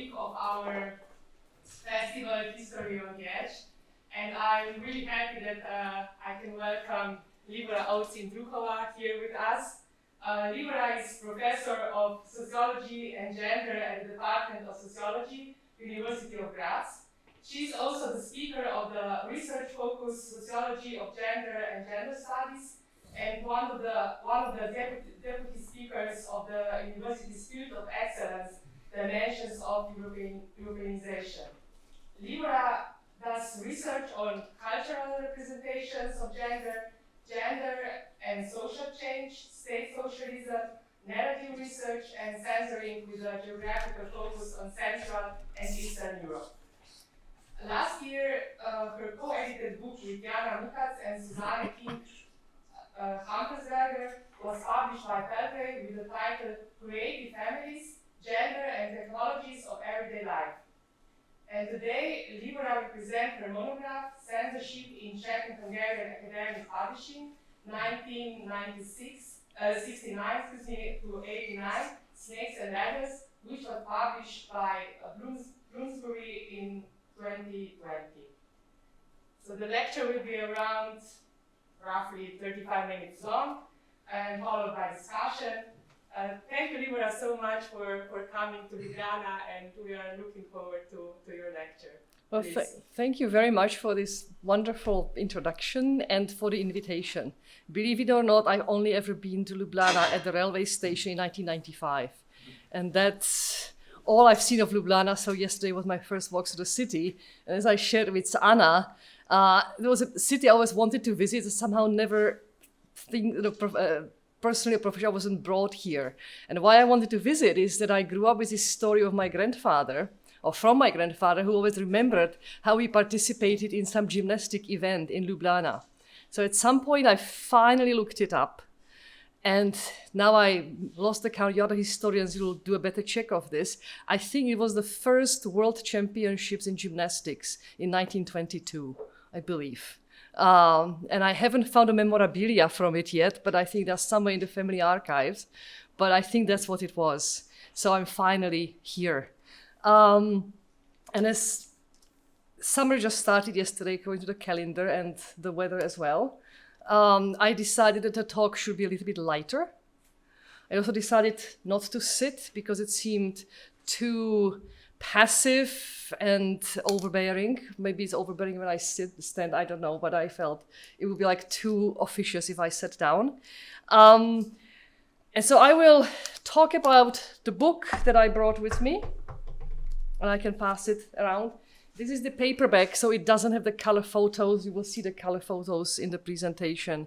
week of our festival History on the Edge. And I'm really happy that I can welcome Libora Oates-Indruchova here with us. Libora is Professor of Sociology and Gender at the Department of Sociology, University of Graz. She's also the speaker of the research-focused Sociology of Gender and Gender Studies, and one of the deputy speakers of the University's Field of Excellence, Dimensions of Europeanization. Libora does research on cultural representations of gender and social change, state socialism, narrative research, and censoring with a geographical focus on Central and Eastern Europe. Last year, her co-edited book Ljubljana Mikats and Susanne Kink-Hampersberger was published by Palgrave with the title Creative Families, Gender and Technologies of Everyday Life. And today, Libora will present her monograph, Censorship in Czech and Hungarian Academic Publishing, 1969 to 89, Snakes and Ladders, which was published by Bloomsbury in 2020. So the lecture will be around roughly 35 minutes long and followed by discussion. Thank you, Libora, so much for coming to Ljubljana, and we are looking forward to your lecture. Well, thank you very much for this wonderful introduction and for the invitation. Believe it or not, I've only ever been to Ljubljana at the railway station in 1995. And that's all I've seen of Ljubljana. So yesterday was my first walk to the city. And as I shared with Anna, there was a city I always wanted to visit, somehow never personally or professionally I wasn't brought here. And why I wanted to visit is that I grew up with this story of my grandfather, or from my grandfather, who always remembered how he participated in some gymnastic event in Ljubljana. So at some point I finally looked it up. And now I lost the count. The other historians will do a better check of this. I think it was the first world championships in gymnastics in 1922, I believe. And I haven't found a memorabilia from it yet, but I think that's somewhere in the family archives. But I think that's what it was. So I'm finally here. And as summer just started yesterday, according to the calendar and the weather as well, I decided that the talk should be a little bit lighter. I also decided not to sit because it seemed too passive and overbearing. Maybe it's overbearing when I stand, I don't know, but I felt it would be like too officious if I sat down. And so I will talk about the book that I brought with me, and I can pass it around. This is the paperback, so it doesn't have the color photos. You will see the color photos in the presentation.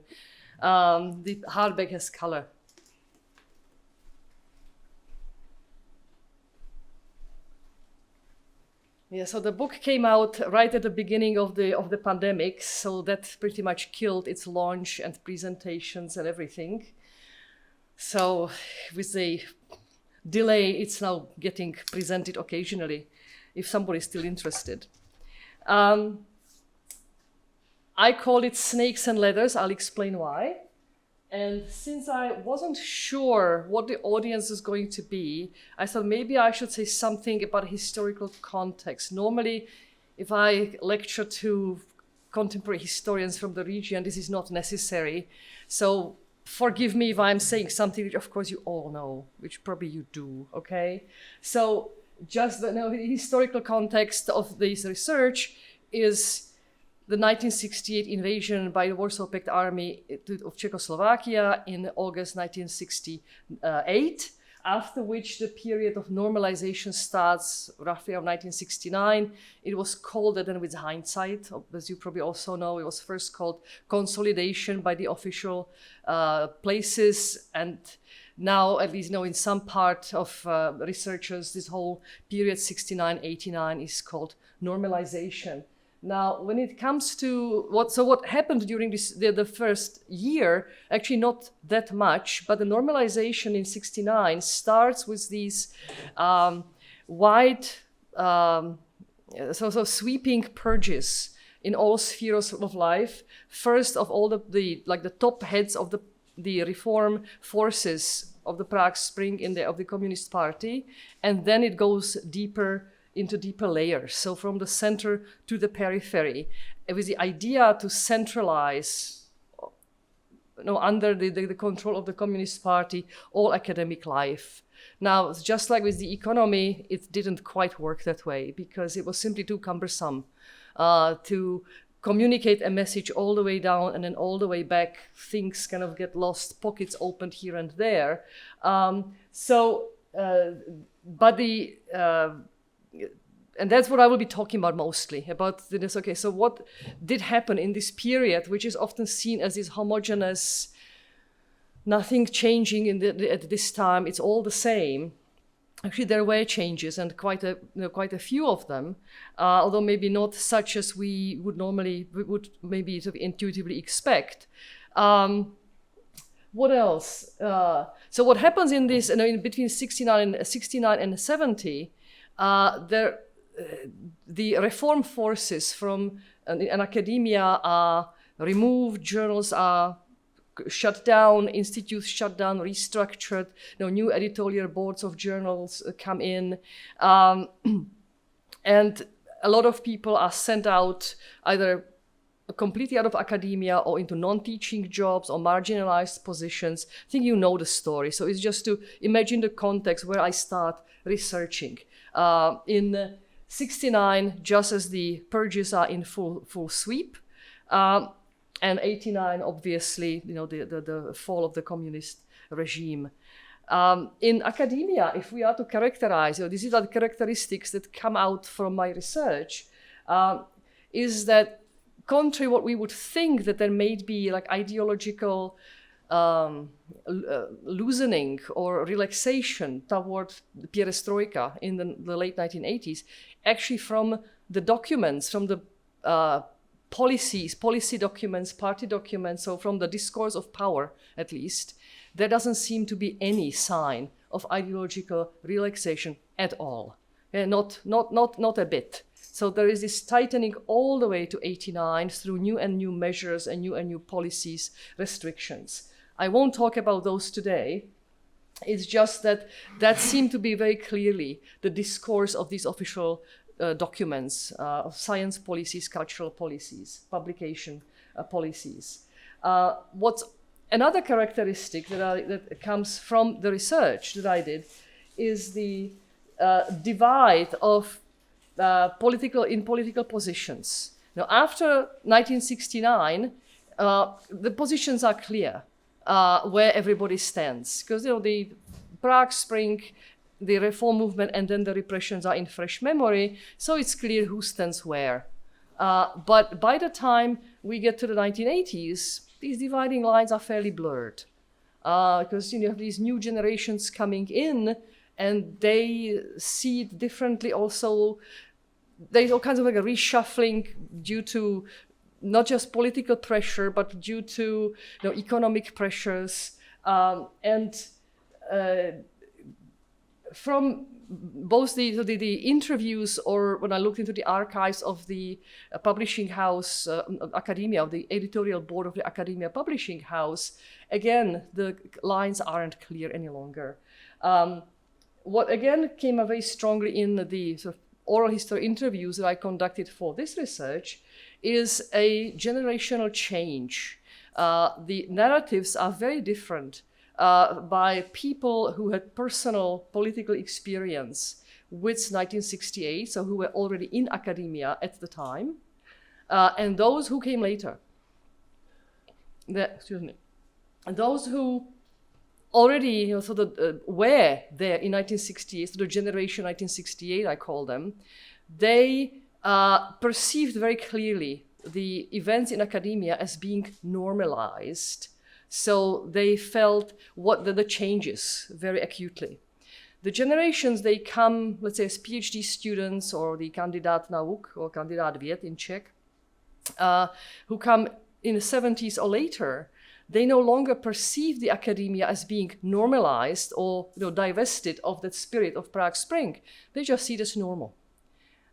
The hardback has color. Yeah, so the book came out right at the beginning of the pandemic, so that pretty much killed its launch and presentations and everything. So with the delay, it's now getting presented occasionally, if somebody's still interested. I call it Snakes and Ladders. I'll explain why. And since I wasn't sure what the audience is going to be, I thought maybe I should say something about historical context. Normally, if I lecture to contemporary historians from the region, this is not necessary. So forgive me if I'm saying something which of course you all know, which probably you do, okay? So just the historical context of this research is the 1968 invasion by the Warsaw Pact Army of Czechoslovakia in August 1968, after which the period of normalization starts roughly around 1969. It was called, and then with hindsight, as you probably also know, it was first called consolidation by the official places, and now, at least in some part of researchers, this whole period 69-89 is called normalization. Now, when it comes to what happened during the first year, actually not that much, but the normalization in 69 starts with these wide, sweeping purges in all spheres of life. First of all, the top heads of the reform forces of the Prague Spring of the Communist Party, and then it goes into deeper layers. So from the center to the periphery, it was the idea to centralize, under the control of the Communist Party, all academic life. Now, just like with the economy, it didn't quite work that way because it was simply too cumbersome to communicate a message all the way down and then all the way back. Things kind of get lost, pockets opened here and there. And that's what I will be talking about mostly, about this. Okay, so what did happen in this period, which is often seen as this homogeneous, nothing changing at this time, it's all the same. Actually, there were changes, and quite a few of them, although maybe not such as we would maybe sort of intuitively expect. What else? So what happens in this, in between 69 and 70, the reform forces from an academia are removed, journals are shut down, institutes shut down, restructured, new editorial boards of journals come in, and a lot of people are sent out either completely out of academia or into non-teaching jobs or marginalized positions. I think you know the story, so it's just to imagine the context where I start researching. In 69, just as the purges are in full sweep, and 89, obviously, the fall of the communist regime. In academia, if we are to characterize, these are the characteristics that come out from my research, is that contrary to what we would think, that there may be like ideological loosening or relaxation toward perestroika in the late 1980s, actually from the documents, from the policy documents, party documents, so from the discourse of power, at least, there doesn't seem to be any sign of ideological relaxation at all. Not a bit. So there is this tightening all the way to 89 through new measures and new policies, restrictions. I won't talk about those today. It's just that seemed to be very clearly the discourse of these official documents of science policies, cultural policies, publication policies. What's another characteristic that comes from the research that I did is the divide of political positions. Now, after 1969, the positions are clear where everybody stands, because the Prague Spring, the reform movement, and then the repressions are in fresh memory, so it's clear who stands where. But by the time we get to the 1980s, these dividing lines are fairly blurred, because you have these new generations coming in, and they see it differently. Also, there's all kinds of like a reshuffling due to not just political pressure, but due to economic pressures, and from both the interviews, or when I looked into the archives of the publishing house, Academia, of the editorial board of the Academia Publishing House, again, the lines aren't clear any longer. What again came out very strongly in the sort of oral history interviews that I conducted for this research is a generational change. The narratives are very different by people who had personal political experience with 1968, so who were already in academia at the time, and those who came later. And those who already were there in 1968, so the generation 1968, I call them, they perceived very clearly the events in academia as being normalized. So they felt the changes very acutely. The generations, they come, let's say, as PhD students or the Kandidát nauk or Kandidát věd in Czech, who come in the 70s or later, they no longer perceive the academia as being normalized or divested of that spirit of Prague Spring. They just see it as normal.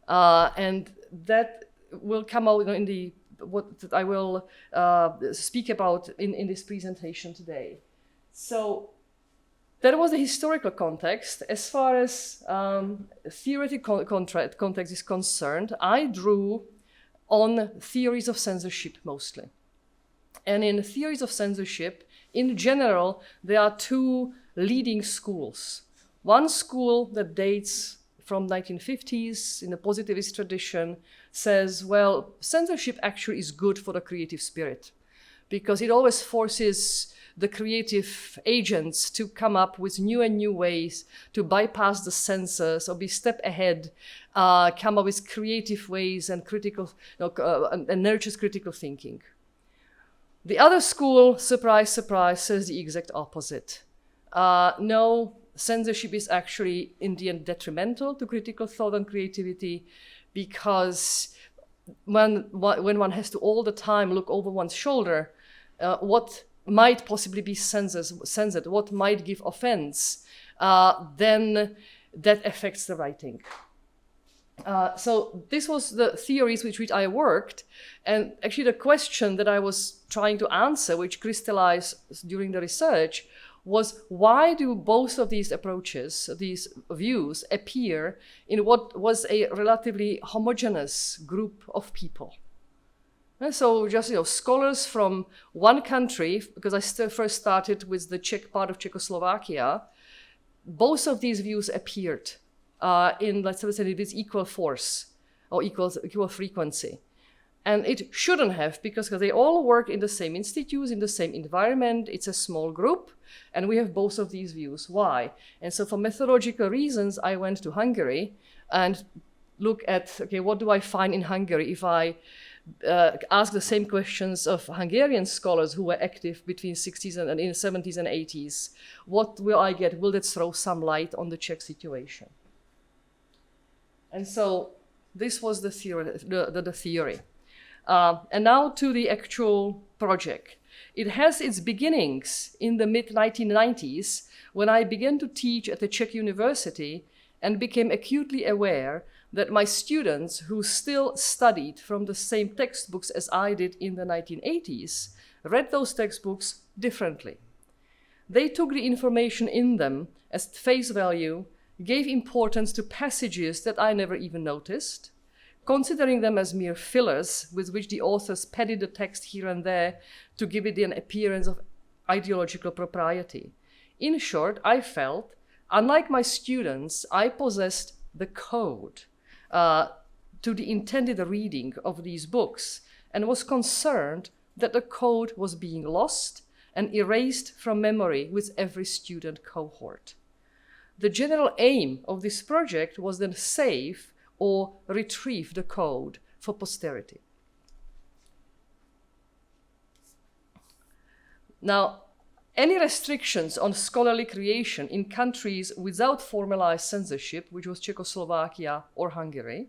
And that will come out in what I will speak about in this presentation today. So That was the historical context. As far as theoretical context is concerned, I drew on theories of censorship mostly. And in theories of censorship, in general, there are two leading schools. One school that dates from 1950s in the positivist tradition says, well, censorship actually is good for the creative spirit because it always forces the creative agents to come up with new and new ways to bypass the censors or be step ahead, come up with creative ways and critical, and nurtures critical thinking. The other school, surprise, surprise, says the exact opposite. No, censorship is actually in the end detrimental to critical thought and creativity because when one has to all the time look over one's shoulder, what might possibly be censored, what might give offense, then that affects the writing. So this was the theories with which I worked, and actually the question that I was trying to answer, which crystallized during the research, was why do both of these approaches, these views, appear in what was a relatively homogeneous group of people? And so just, scholars from one country, because I first started with the Czech part of Czechoslovakia, both of these views appeared in, let's say, with equal force or equal frequency. And it shouldn't have, because they all work in the same institutes, in the same environment. It's a small group, and we have both of these views. Why? And so for methodological reasons, I went to Hungary and look at, okay, what do I find in Hungary if I ask the same questions of Hungarian scholars who were active between 60s and in 70s and 80s. What will I get? Will that throw some light on the Czech situation? And so this was the theory. And now to the actual project. It has its beginnings in the mid-1990s when I began to teach at the Czech University and became acutely aware that my students who still studied from the same textbooks as I did in the 1980s read those textbooks differently. They took the information in them as face value, gave importance to passages that I never even noticed, considering them as mere fillers with which the authors padded the text here and there to give it an appearance of ideological propriety. In short, I felt, unlike my students, I possessed the code to the intended reading of these books and was concerned that the code was being lost and erased from memory with every student cohort. The general aim of this project was then save or retrieve the code for posterity. Now, any restrictions on scholarly creation in countries without formalized censorship, which was Czechoslovakia or Hungary,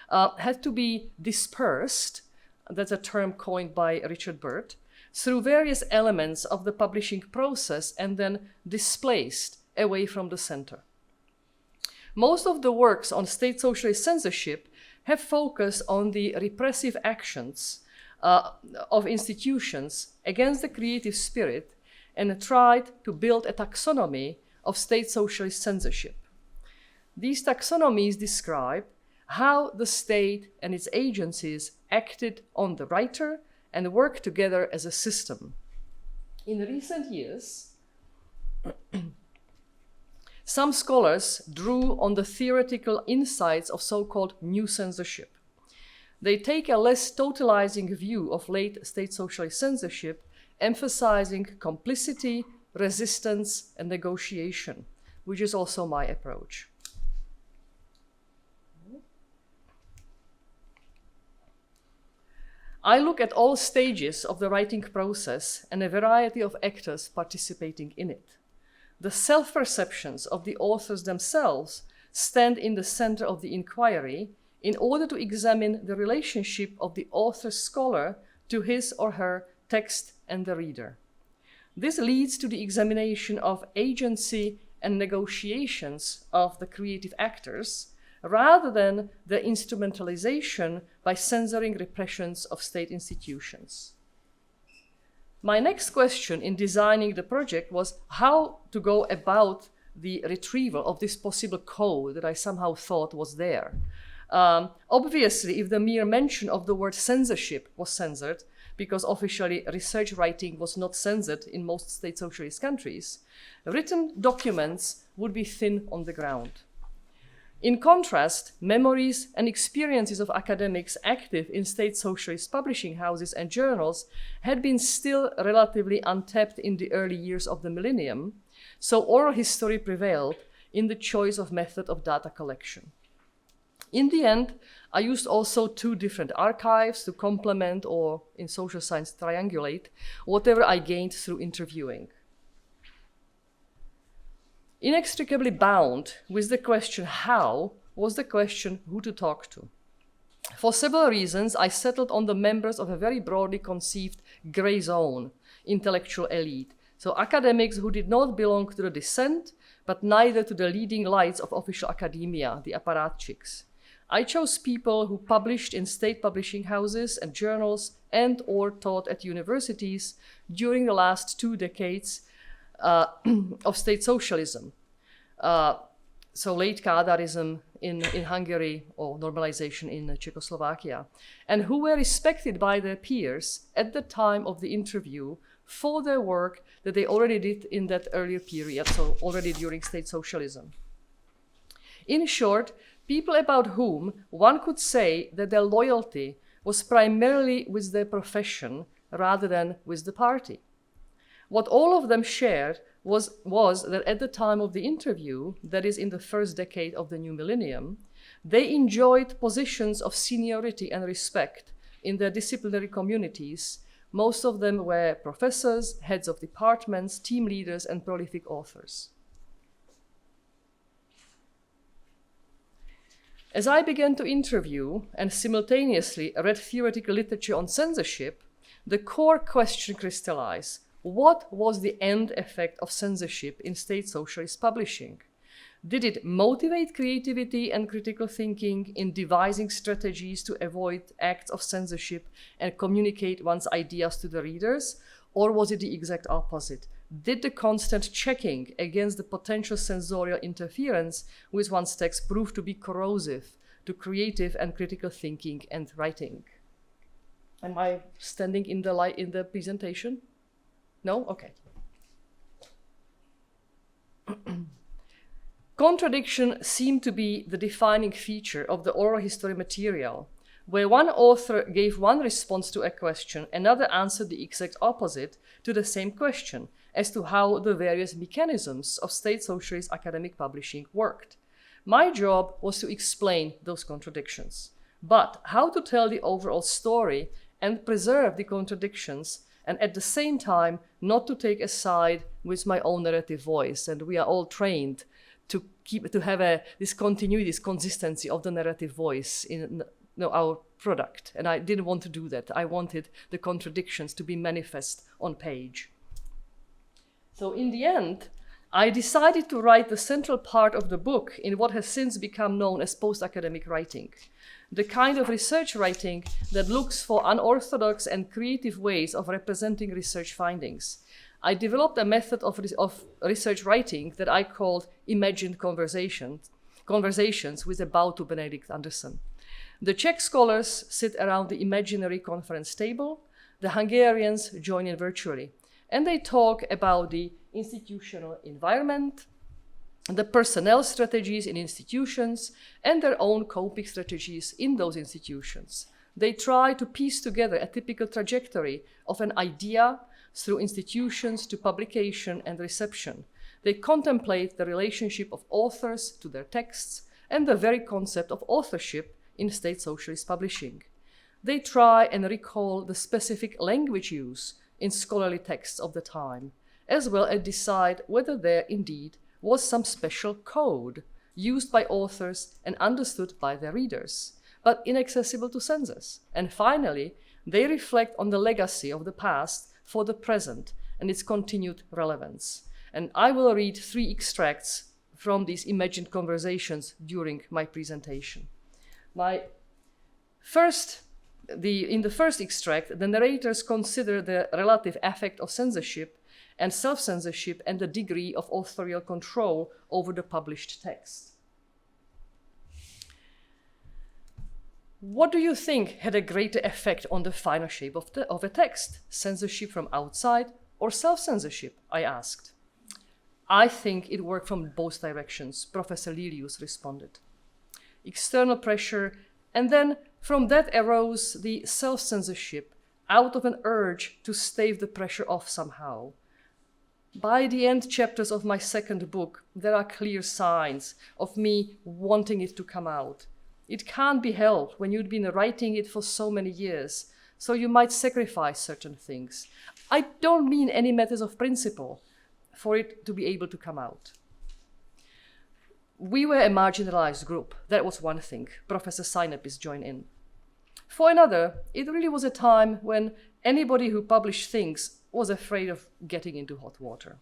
had to be dispersed, that's a term coined by Richard Burt, through various elements of the publishing process and then displaced away from the center. Most of the works on state socialist censorship have focused on the repressive actions of institutions against the creative spirit and tried to build a taxonomy of state socialist censorship. These taxonomies describe how the state and its agencies acted on the writer and worked together as a system. In recent years, some scholars drew on the theoretical insights of so-called new censorship. They take a less totalizing view of late state socialist censorship, emphasizing complicity, resistance, and negotiation, which is also my approach. I look at all stages of the writing process and a variety of actors participating in it. The self-perceptions of the authors themselves stand in the center of the inquiry in order to examine the relationship of the author-scholar to his or her text and the reader. This leads to the examination of agency and negotiations of the creative actors, rather than the instrumentalization by censoring repressions of state institutions. My next question in designing the project was how to go about the retrieval of this possible code that I somehow thought was there. Obviously, if the mere mention of the word censorship was censored, because officially research writing was not censored in most state socialist countries, written documents would be thin on the ground. In contrast, memories and experiences of academics active in state socialist publishing houses and journals had been still relatively untapped in the early years of the millennium, so oral history prevailed in the choice of method of data collection. In the end, I used also two different archives to complement or, in social science, triangulate whatever I gained through interviewing. Inextricably bound with the question how was the question who to talk to. For several reasons, I settled on the members of a very broadly conceived gray zone intellectual elite, so academics who did not belong to the dissent, but neither to the leading lights of official academia, the apparatchiks. I chose people who published in state publishing houses and journals and or taught at universities during the last 2 decades of state socialism. So late Kadarism in Hungary or normalization in Czechoslovakia, and who were respected by their peers at the time of the interview for their work that they already did in that earlier period, so already during state socialism. In short, people about whom one could say that their loyalty was primarily with their profession rather than with the party. What all of them shared was that at the time of the interview, that is in the first decade of the new millennium, they enjoyed positions of seniority and respect in their disciplinary communities. Most of them were professors, heads of departments, team leaders, and prolific authors. As I began to interview and simultaneously read theoretical literature on censorship, the core question crystallized: what was the end effect of censorship in state socialist publishing? Did it motivate creativity and critical thinking in devising strategies to avoid acts of censorship and communicate one's ideas to the readers? Or was it the exact opposite? Did the constant checking against the potential censorial interference with one's text prove to be corrosive to creative and critical thinking and writing? Am I standing in the presentation? No? Okay. Contradiction seemed to be the defining feature of the oral history material, where one author gave one response to a question, another answered the exact opposite to the same question as to how the various mechanisms of state socialist academic publishing worked. My job was to explain those contradictions, but how to tell the overall story and preserve the contradictions, and at the same time not to take a side with my own narrative voice. And we are all trained to have this continuity, this consistency of the narrative voice in our product. And I didn't want to do that. I wanted the contradictions to be manifest on page. So in the end, I decided to write the central part of the book in what has since become known as post-academic writing, the kind of research writing that looks for unorthodox and creative ways of representing research findings. I developed a method of research writing that I called imagined conversations with a bow to Benedict Anderson. The Czech scholars sit around the imaginary conference table, the Hungarians join in virtually, and they talk about the institutional environment, the personnel strategies in institutions, and their own coping strategies in those institutions. They try to piece together a typical trajectory of an idea through institutions to publication and reception. They contemplate the relationship of authors to their texts and the very concept of authorship in state socialist publishing. They try and recall the specific language use in scholarly texts of the time, as well as decide whether there indeed was some special code used by authors and understood by their readers, but inaccessible to censors. And finally, they reflect on the legacy of the past for the present and its continued relevance. And I will read 3 extracts from these imagined conversations during my presentation. My first In the first extract, the narrators consider the relative effect of censorship and self-censorship and the degree of authorial control over the published text. What do you think had a greater effect on the final shape of a text? Censorship from outside or self-censorship? I asked. I think it worked from both directions, Professor Lilius responded. External pressure, and then from that arose the self-censorship out of an urge to stave the pressure off somehow. By the end chapters of my second book, there are clear signs of me wanting it to come out. It can't be helped when you've been writing it for so many years, so you might sacrifice certain things. I don't mean any matters of principle for it to be able to come out. We were a marginalized group. That was one thing. Professor Sinapis joined in. For another, it really was a time when anybody who published things was afraid of getting into hot water.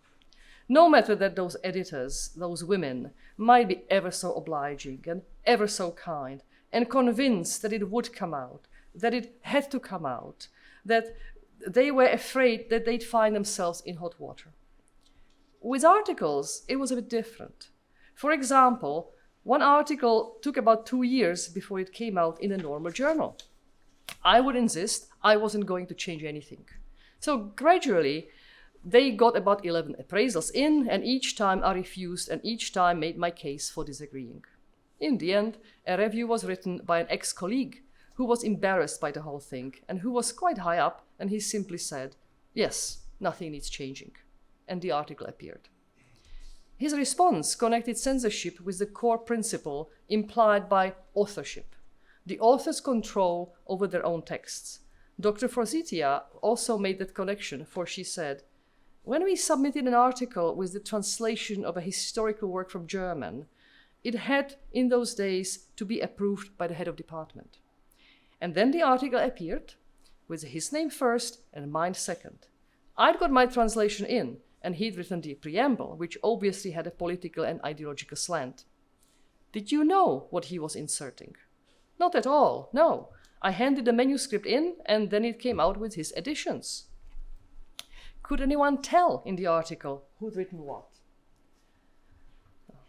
No matter that those editors, those women, might be ever so obliging and ever so kind and convinced that it would come out, that it had to come out, that they were afraid that they'd find themselves in hot water. With articles, it was a bit different. For example, one article took about 2 years before it came out in a normal journal. I would insist I wasn't going to change anything. So gradually, they got about 11 appraisals in, and each time I refused and each time made my case for disagreeing. In the end, a review was written by an ex-colleague who was embarrassed by the whole thing and who was quite high up, and he simply said, yes, nothing needs changing. And the article appeared. His response connected censorship with the core principle implied by authorship, the author's control over their own texts. Dr. Forzitia also made that connection, for she said, when we submitted an article with the translation of a historical work from German, it had, in those days, to be approved by the head of department. And then the article appeared, with his name first and mine second. I'd got my translation in, and he'd written the preamble, which obviously had a political and ideological slant. Did you know what he was inserting? Not at all, no. I handed the manuscript in, and then it came out with his additions. Could anyone tell in the article who'd written what?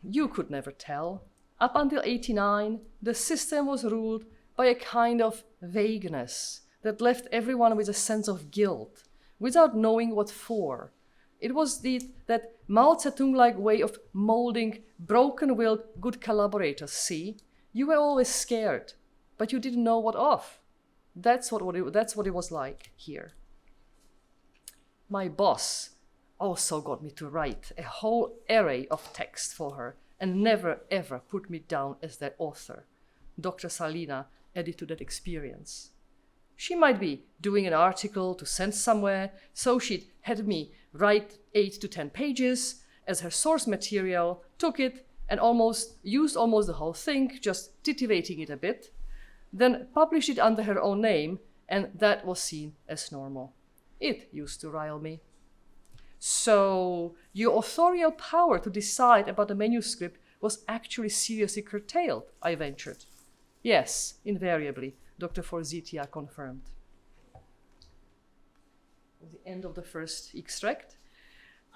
You could never tell. Up until 89, the system was ruled by a kind of vagueness that left everyone with a sense of guilt, without knowing what for. It was that Mao Zedong-like way of molding broken-willed good collaborators. See, you were always scared, but you didn't know what of. That's what it was like here. My boss also got me to write a whole array of text for her and never ever put me down as their author. Dr. Salina added to that experience. She might be doing an article to send somewhere, so she'd had me write 8 to 10 pages as her source material, took it and used almost the whole thing, just titivating it a bit, then published it under her own name, and that was seen as normal. It used to rile me. So your authorial power to decide about the manuscript was actually seriously curtailed, I ventured. Yes, invariably, Dr. Forzitia confirmed. The end of the first extract.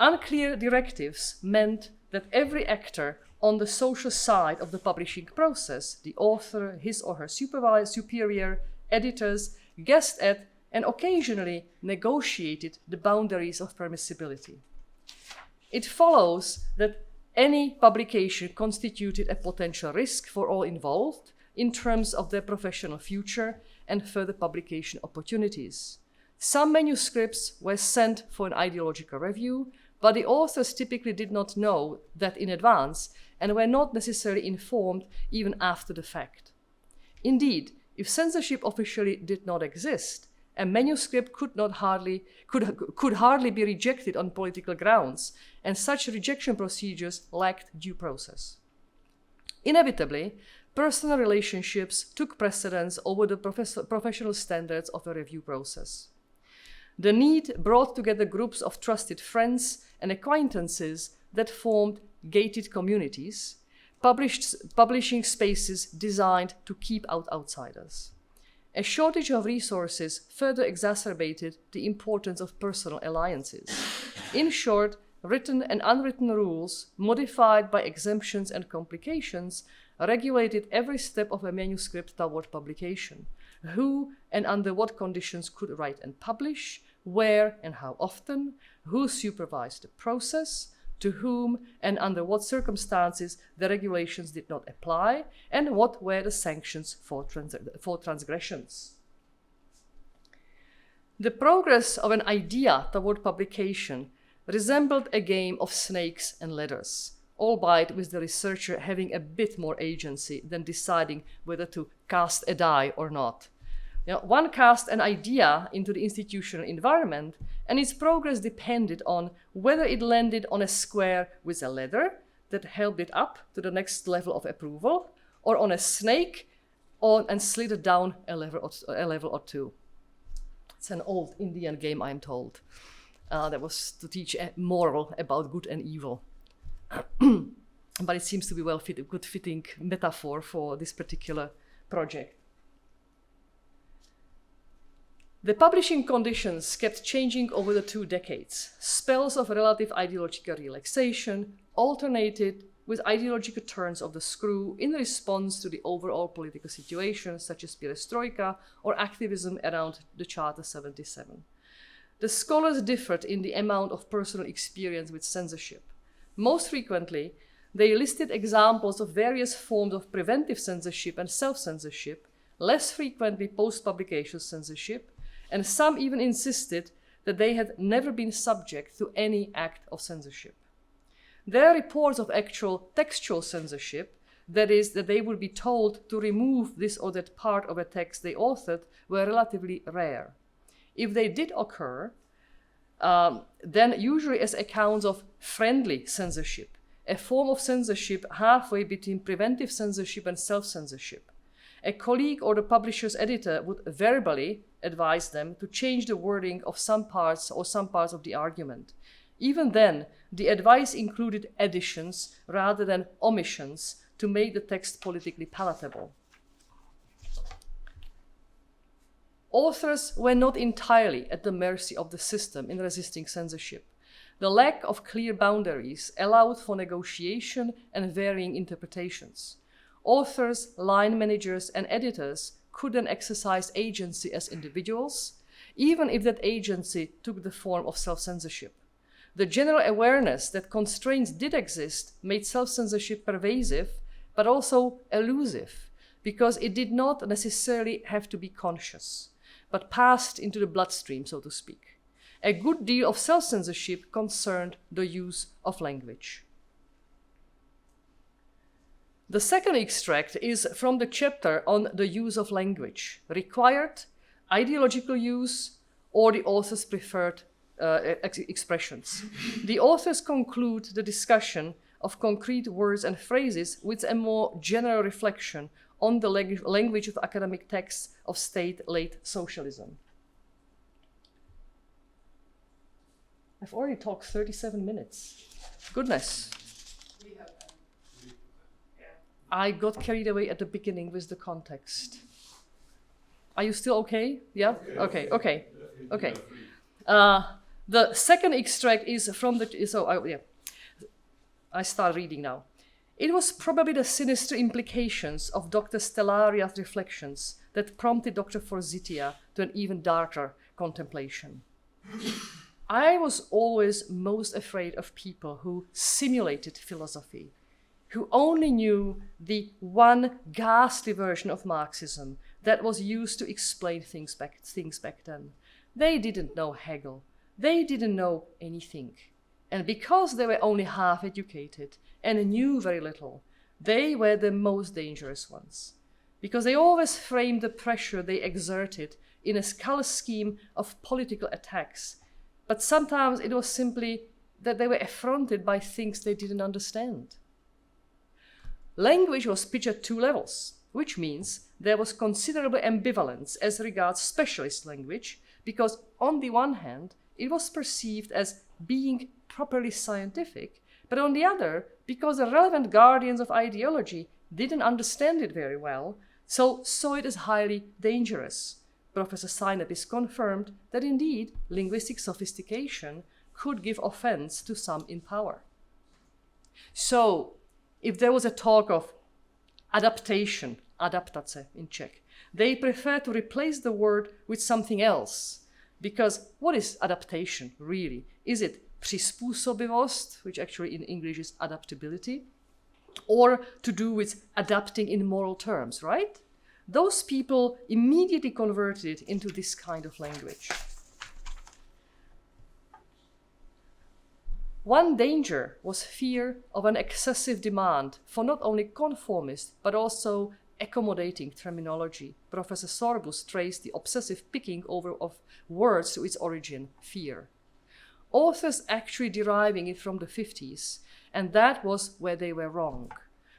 Unclear directives meant that every actor on the social side of the publishing process, the author, his or her superior, editors, guessed at and occasionally negotiated the boundaries of permissibility. It follows that any publication constituted a potential risk for all involved in terms of their professional future and further publication opportunities. Some manuscripts were sent for an ideological review, but the authors typically did not know that in advance and were not necessarily informed even after the fact. Indeed, if censorship officially did not exist, a manuscript could hardly be rejected on political grounds, and such rejection procedures lacked due process. Inevitably, personal relationships took precedence over the professional standards of a review process. The need brought together groups of trusted friends and acquaintances that formed gated communities, publishing spaces designed to keep out outsiders. a shortage of resources further exacerbated the importance of personal alliances. In short, written and unwritten rules, modified by exemptions and complications, regulated every step of a manuscript toward publication. Who and under what conditions could write and publish, where and how often, who supervised the process, to whom and under what circumstances the regulations did not apply, and what were the sanctions for transgressions. The progress of an idea toward publication resembled a game of snakes and ladders, albeit with the researcher having a bit more agency than deciding whether to cast a die or not. Now, one cast an idea into the institutional environment, and its progress depended on whether it landed on a square with a ladder that held it up to the next level of approval, or on a snake and slid it down a level or two. It's an old Indian game, I'm told. That was to teach a moral about good and evil. But it seems to be a good fitting metaphor for this particular project. The publishing conditions kept changing over the 2 decades. Spells of relative ideological relaxation alternated with ideological turns of the screw in response to the overall political situation, such as perestroika or activism around the Charter 77. The scholars differed in the amount of personal experience with censorship. Most frequently, they listed examples of various forms of preventive censorship and self-censorship, less frequently post-publication censorship, and some even insisted that they had never been subject to any act of censorship. Their reports of actual textual censorship, that is, that they would be told to remove this or that part of a text they authored, were relatively rare. If they did occur, then usually as accounts of friendly censorship, a form of censorship halfway between preventive censorship and self-censorship. A colleague or the publisher's editor would verbally advise them to change the wording of some parts of the argument. Even then, the advice included additions rather than omissions to make the text politically palatable. Authors were not entirely at the mercy of the system in resisting censorship. The lack of clear boundaries allowed for negotiation and varying interpretations. Authors, line managers, and editors could then exercise agency as individuals, even if that agency took the form of self-censorship. The general awareness that constraints did exist made self-censorship pervasive, but also elusive, because it did not necessarily have to be conscious, but passed into the bloodstream, so to speak. A good deal of self-censorship concerned the use of language. The second extract is from the chapter on the use of language, required, ideological use, or the author's preferred expressions. The authors conclude the discussion of concrete words and phrases with a more general reflection on the language of academic texts of late socialism. I've already talked 37 minutes. Goodness. I got carried away at the beginning with the context. Are you still okay? Yeah? Okay. The second extract is from the... I start reading now. It was probably the sinister implications of Dr. Stellaria's reflections that prompted Dr. Forsythia to an even darker contemplation. I was always most afraid of people who simulated philosophy, who only knew the one ghastly version of Marxism that was used to explain things back then. They didn't know Hegel. They didn't know anything. And because they were only half educated and knew very little, they were the most dangerous ones. Because they always framed the pressure they exerted in a color scheme of political attacks. But sometimes it was simply that they were affronted by things they didn't understand. Language was pitched at 2 levels, which means there was considerable ambivalence as regards specialist language, because on the one hand, it was perceived as being properly scientific, but on the other, because the relevant guardians of ideology didn't understand it very well, so saw it as highly dangerous. Professor Sinepis confirmed that indeed linguistic sophistication could give offense to some in power. So, if there was a talk of adaptation, adaptace in Czech, they prefer to replace the word with something else. Because what is adaptation, really? Is it přizpůsobivost, which actually in English is adaptability, or to do with adapting in moral terms, right? Those people immediately converted it into this kind of language. One danger was fear of an excessive demand for not only conformist, but also accommodating terminology. Professor Sorbus traced the obsessive picking over of words to its origin, fear. Authors actually deriving it from the 50s, and that was where they were wrong.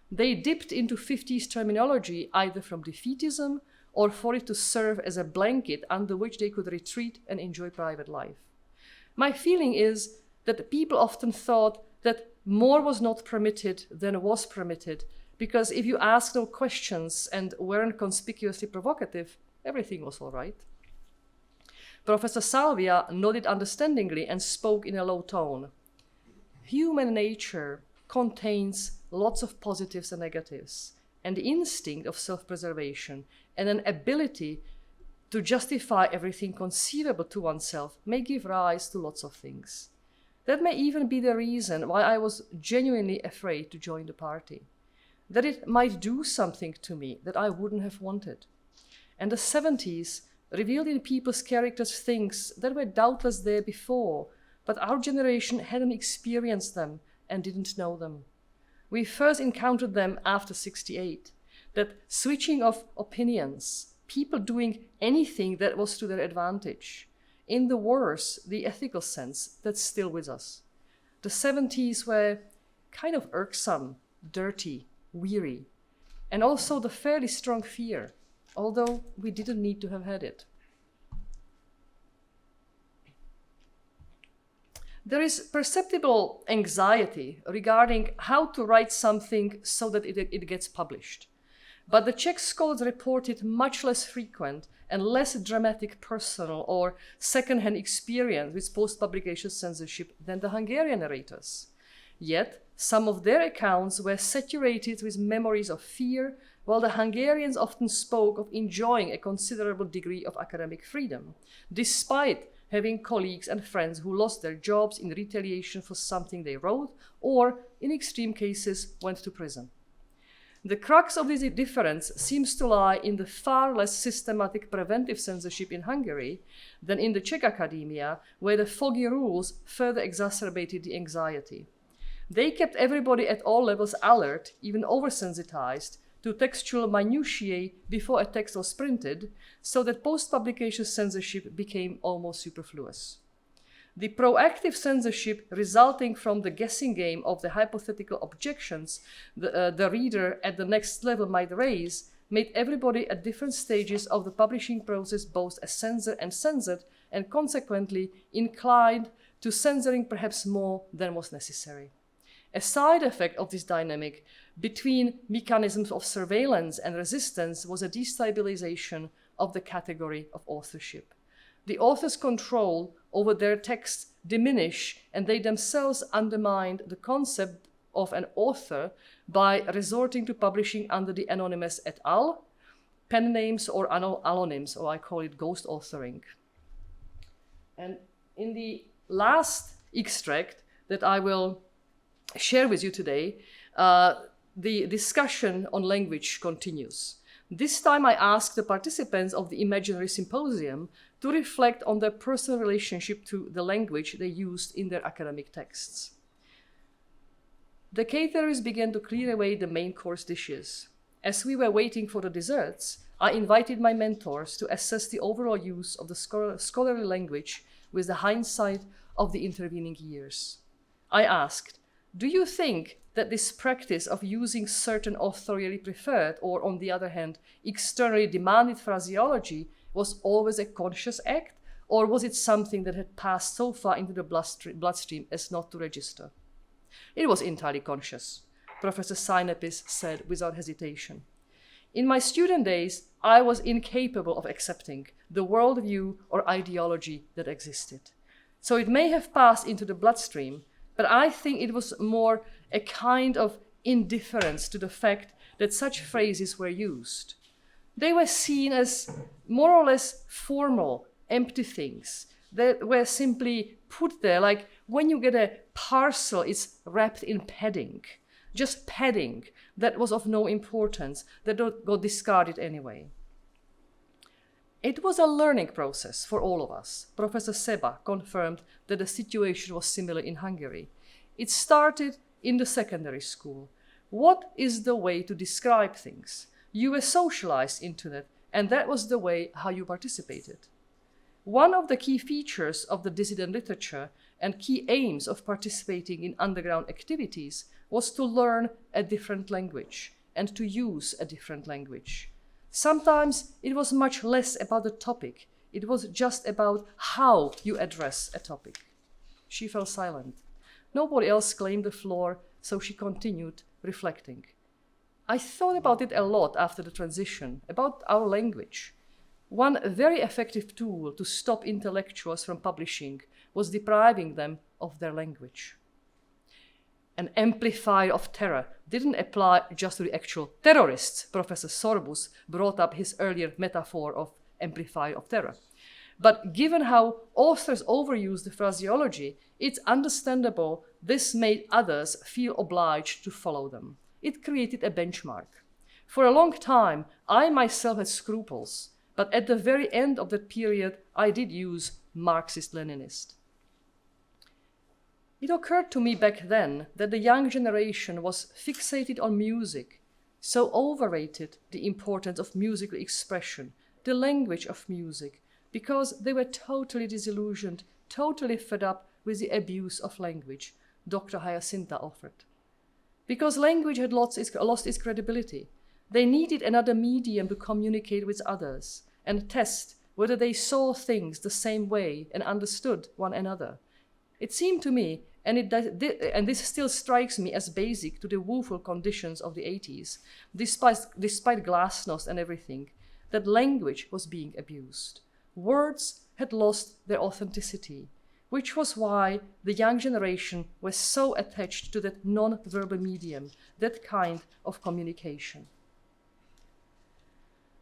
They dipped into 50s terminology either from defeatism or for it to serve as a blanket under which they could retreat and enjoy private life. My feeling is that people often thought that more was not permitted than was permitted, because if you asked no questions and weren't conspicuously provocative, everything was all right. Professor Salvia nodded understandingly and spoke in a low tone. Human nature contains lots of positives and negatives, and the instinct of self-preservation and an ability to justify everything conceivable to oneself may give rise to lots of things. That may even be the reason why I was genuinely afraid to join the party, that it might do something to me that I wouldn't have wanted. And the 70s revealed in people's characters things that were doubtless there before, but our generation hadn't experienced them and didn't know them. We first encountered them after 68, that switching of opinions, people doing anything that was to their advantage. In the worse, the ethical sense that's still with us. The 70s were kind of irksome, dirty, weary, and also the fairly strong fear, although we didn't need to have had it. There is perceptible anxiety regarding how to write something so that it gets published. But the Czech scholars reported much less frequent and less dramatic personal or second-hand experience with post-publication censorship than the Hungarian narrators. Yet, some of their accounts were saturated with memories of fear, while the Hungarians often spoke of enjoying a considerable degree of academic freedom, despite having colleagues and friends who lost their jobs in retaliation for something they wrote, or, in extreme cases, went to prison. The crux of this difference seems to lie in the far less systematic preventive censorship in Hungary than in the Czech academia, where the foggy rules further exacerbated the anxiety. They kept everybody at all levels alert, even oversensitized, to textual minutiae before a text was printed, so that post-publication censorship became almost superfluous. The proactive censorship resulting from the guessing game of the hypothetical objections the reader at the next level might raise made everybody at different stages of the publishing process both a censor and censored, and consequently inclined to censoring perhaps more than was necessary. A side effect of this dynamic between mechanisms of surveillance and resistance was a destabilization of the category of authorship. The author's control over their texts diminish, and they themselves undermined the concept of an author by resorting to publishing under the anonymous et al., pen names or allonyms, or I call it ghost authoring. And in the last extract that I will share with you today, the discussion on language continues. This time I asked the participants of the imaginary symposium to reflect on their personal relationship to the language they used in their academic texts. The caterers began to clear away the main course dishes. As we were waiting for the desserts, I invited my mentors to assess the overall use of the scholarly language with the hindsight of the intervening years. I asked, do you think that this practice of using certain authorially preferred, or on the other hand, externally demanded phraseology was always a conscious act, or was it something that had passed so far into the bloodstream as not to register? It was entirely conscious, Professor Sinepis said without hesitation. In my student days, I was incapable of accepting the worldview or ideology that existed. So it may have passed into the bloodstream, but I think it was more a kind of indifference to the fact that such phrases were used. They were seen as more or less formal, empty things that were simply put there, like when you get a parcel, it's wrapped in padding, just padding that was of no importance, that got discarded anyway. It was a learning process for all of us. Professor Seba confirmed that the situation was similar in Hungary. It started in the secondary school. What is the way to describe things? You were socialized into that, and that was the way how you participated. One of the key features of the dissident literature and key aims of participating in underground activities was to learn a different language and to use a different language. Sometimes it was much less about the topic. It was just about how you address a topic. She fell silent. Nobody else claimed the floor, so she continued, reflecting. I thought about it a lot after the transition, about our language. One very effective tool to stop intellectuals from publishing was depriving them of their language. An amplifier of terror didn't apply just to the actual terrorists. Professor Sorbus brought up his earlier metaphor of amplifier of terror. But given how authors overuse the phraseology, it's understandable this made others feel obliged to follow them. It created a benchmark. For a long time, I myself had scruples, but at the very end of that period, I did use Marxist-Leninist. It occurred to me back then that the young generation was fixated on music, so overrated the importance of musical expression, the language of music, because they were totally disillusioned, totally fed up with the abuse of language, Dr. Hyacinta offered. Because language had lost its credibility, they needed another medium to communicate with others and test whether they saw things the same way and understood one another. It seemed to me, and this still strikes me as basic to the woeful conditions of the 80s, despite glasnost and everything, that language was being abused. Words had lost their authenticity, which was why the young generation was so attached to that non-verbal medium, that kind of communication.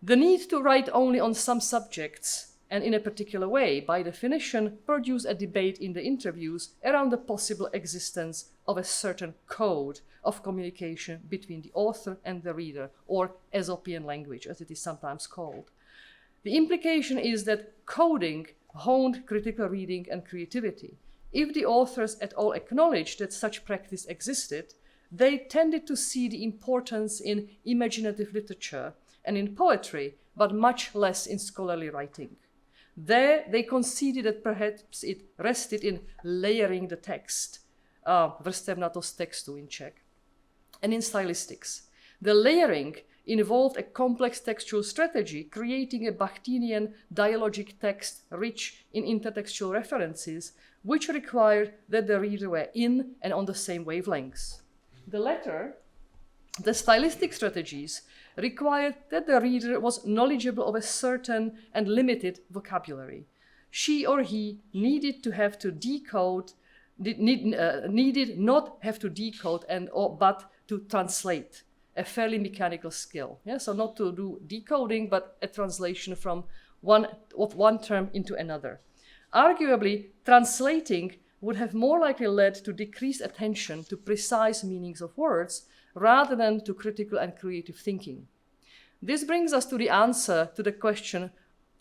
The need to write only on some subjects and in a particular way, by definition, produce a debate in the interviews around the possible existence of a certain code of communication between the author and the reader, or Aesopian language, as it is sometimes called. The implication is that coding honed critical reading and creativity. If the authors at all acknowledged that such practice existed, they tended to see the importance in imaginative literature and in poetry, but much less in scholarly writing. There, they conceded that perhaps it rested in layering the text, vrstevnatost textu in Czech, and in stylistics. The layering involved a complex textual strategy, creating a Bakhtinian dialogic text rich in intertextual references, which required that the reader were in and on the same wavelengths. The latter, the stylistic strategies, required that the reader was knowledgeable of a certain and limited vocabulary. She or he needed not have to decode but to translate, a fairly mechanical skill. Yeah? So not to do decoding, but a translation from one term into another. Arguably, translating would have more likely led to decreased attention to precise meanings of words rather than to critical and creative thinking. This brings us to the answer to the question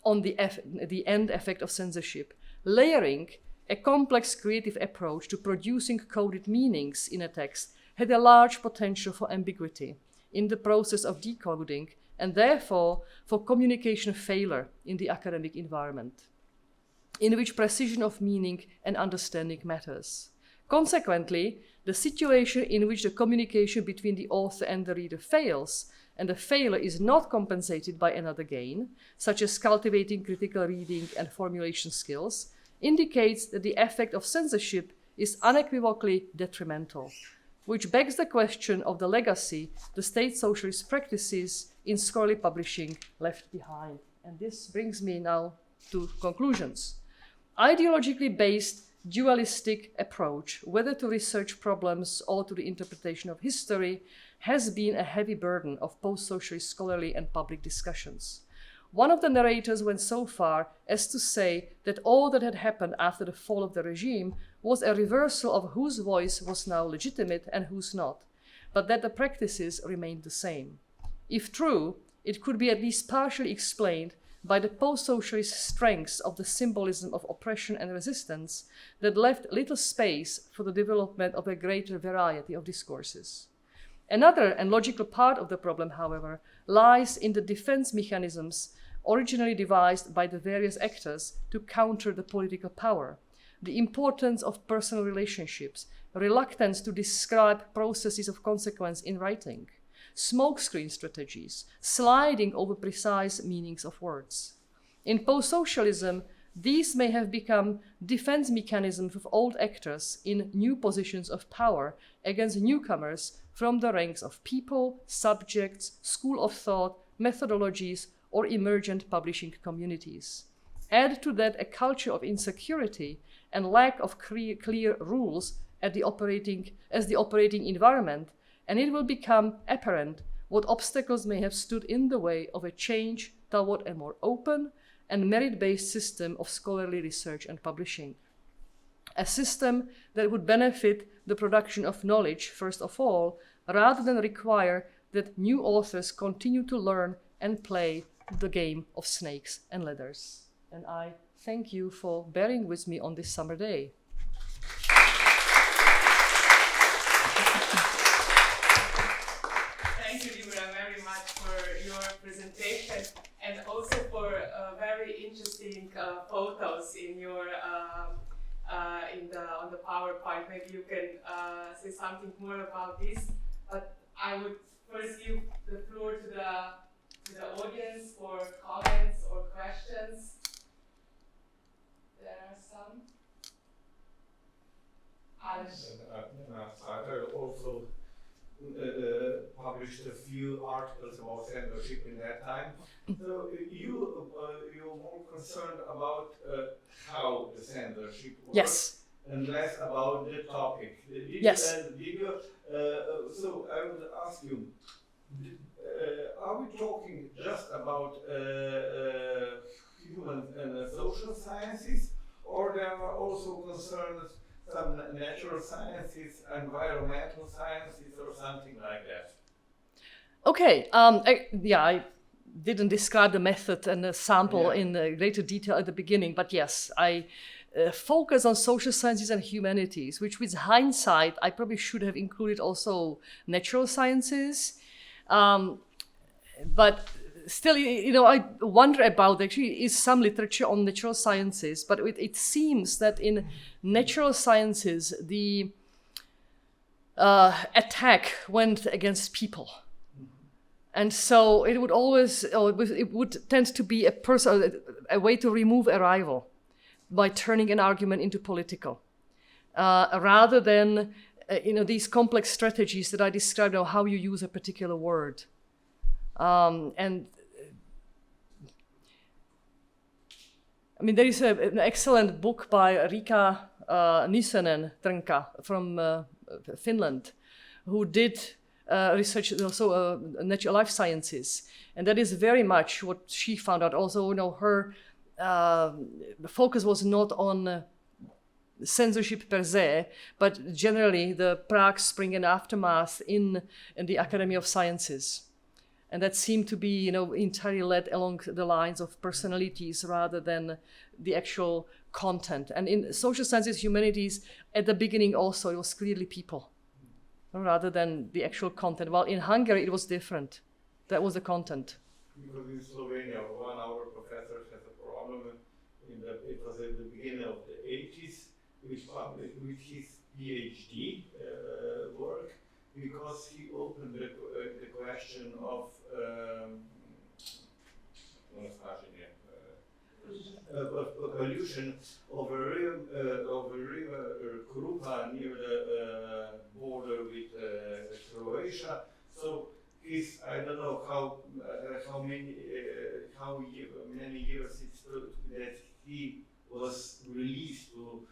on the end effect of censorship. Layering, a complex creative approach to producing coded meanings in a text, had a large potential for ambiguity in the process of decoding and therefore for communication failure in the academic environment, in which precision of meaning and understanding matters. Consequently, the situation in which the communication between the author and the reader fails, and the failure is not compensated by another gain, such as cultivating critical reading and formulation skills, indicates that the effect of censorship is unequivocally detrimental. which begs the question of the legacy the state socialist practices in scholarly publishing left behind. And this brings me now to conclusions. Ideologically based dualistic approach, whether to research problems or to the interpretation of history, has been a heavy burden of post-socialist scholarly and public discussions. One of the narrators went so far as to say that all that had happened after the fall of the regime was a reversal of whose voice was now legitimate and whose not, but that the practices remained the same. If true, it could be at least partially explained by the post-socialist strengths of the symbolism of oppression and resistance that left little space for the development of a greater variety of discourses. Another and logical part of the problem, however, lies in the defense mechanisms originally devised by the various actors to counter the political power, the importance of personal relationships, reluctance to describe processes of consequence in writing, smokescreen strategies, sliding over precise meanings of words. In post-socialism, these may have become defense mechanisms of old actors in new positions of power against newcomers from the ranks of people, subjects, school of thought, methodologies, or emergent publishing communities. Add to that a culture of insecurity and lack of clear rules as the operating environment, and it will become apparent what obstacles may have stood in the way of a change toward a more open and merit-based system of scholarly research and publishing. A system that would benefit the production of knowledge, first of all, rather than require that new authors continue to learn and play the game of snakes and ladders. And I thank you for bearing with me on this summer day. Thank you, Libora, very much for your presentation and also for very interesting photos in your on the PowerPoint. Maybe you can say something more about this. But I would first give the floor to the audience for comments or questions. There are some. I also published a few articles about censorship in that time. So you're more concerned about how the censorship works, Yes, and less about the topic. Yes. So I would ask you, are we talking just about human and social sciences, or there are also concerns some natural sciences, environmental sciences, or something like that? Okay, I didn't describe the method and the sample in greater detail at the beginning, but yes, I focus on social sciences and humanities, which with hindsight, I probably should have included also natural sciences. But still, I wonder about, actually, is some literature on natural sciences, but it seems that in natural sciences, the attack went against people. And so it would always, it would tend to be a way to remove a rival by turning an argument into political, rather than, these complex strategies that I described, how you use a particular word. And I mean, there is an excellent book by Riikka Nysänen-Trnka from Finland, who did research also natural life sciences, and that is very much what she found out. Also, her focus was not on censorship per se, but generally the Prague Spring and aftermath in the Academy of Sciences. And that seemed to be, entirely led along the lines of personalities rather than the actual content. And in social sciences, humanities, at the beginning also, it was clearly people rather than the actual content. While in Hungary, it was different. That was the content. Because in Slovenia, one of our professors has a problem. It was at the beginning of the 80s, which published with his PhD work, because he opened the question of pollution of a river Krupa near the border with Croatia. So he's, I don't know how many years it took that he was released to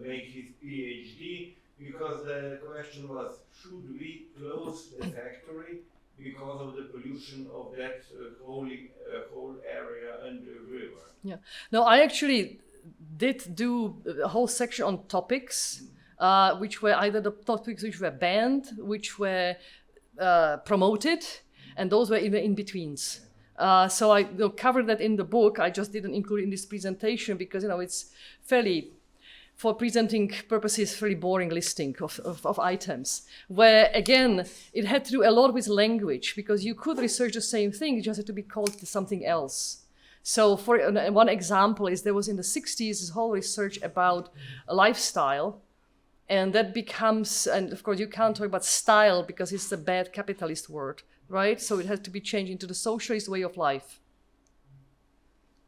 make his PhD, because the question was, should we close the factory because of the pollution of that whole area and the river? Yeah. No, I actually did do a whole section on topics, which were either the topics which were banned, which were promoted, and those were in the in-betweens. So I covered that in the book. I just didn't include it in this presentation because it's fairly, for presenting purposes, fairly boring listing of items, where again it had to do a lot with language, because you could research the same thing, it just had to be called something else. So for one example is there was in the 60s this whole research about lifestyle, and that becomes, and of course you can't talk about style because it's a bad capitalist word, right? So it had to be changed into the socialist way of life.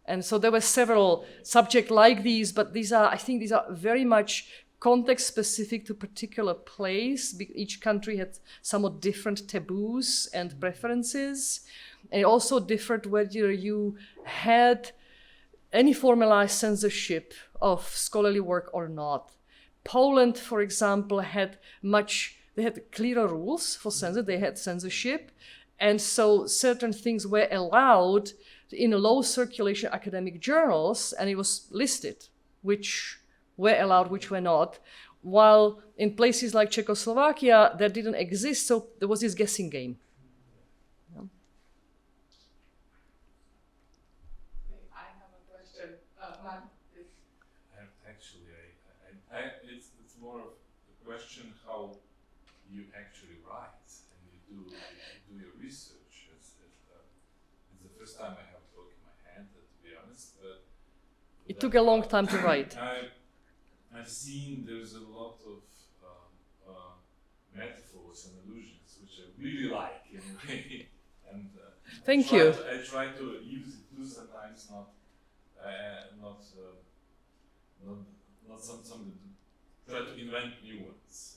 And so there were several subjects like these, but I think these are very much context specific to particular place. Each country had somewhat different taboos and preferences. And it also differed whether you had any formalized censorship of scholarly work or not. Poland, for example, they had clearer rules for censorship, they had censorship, and so certain things were allowed in low circulation academic journals, and it was listed which were allowed, which were not, while in places like Czechoslovakia that didn't exist, so there was this guessing game. I have a question. Mark, please. It's more of a question how you actually write and you do your research. It's the first time I have a book in my hand, to be honest. But it took a long time to write. I've seen there's a lot of metaphors and allusions which I really like in a way, and Thank you. I try to use it too sometimes, not some try to invent new ones.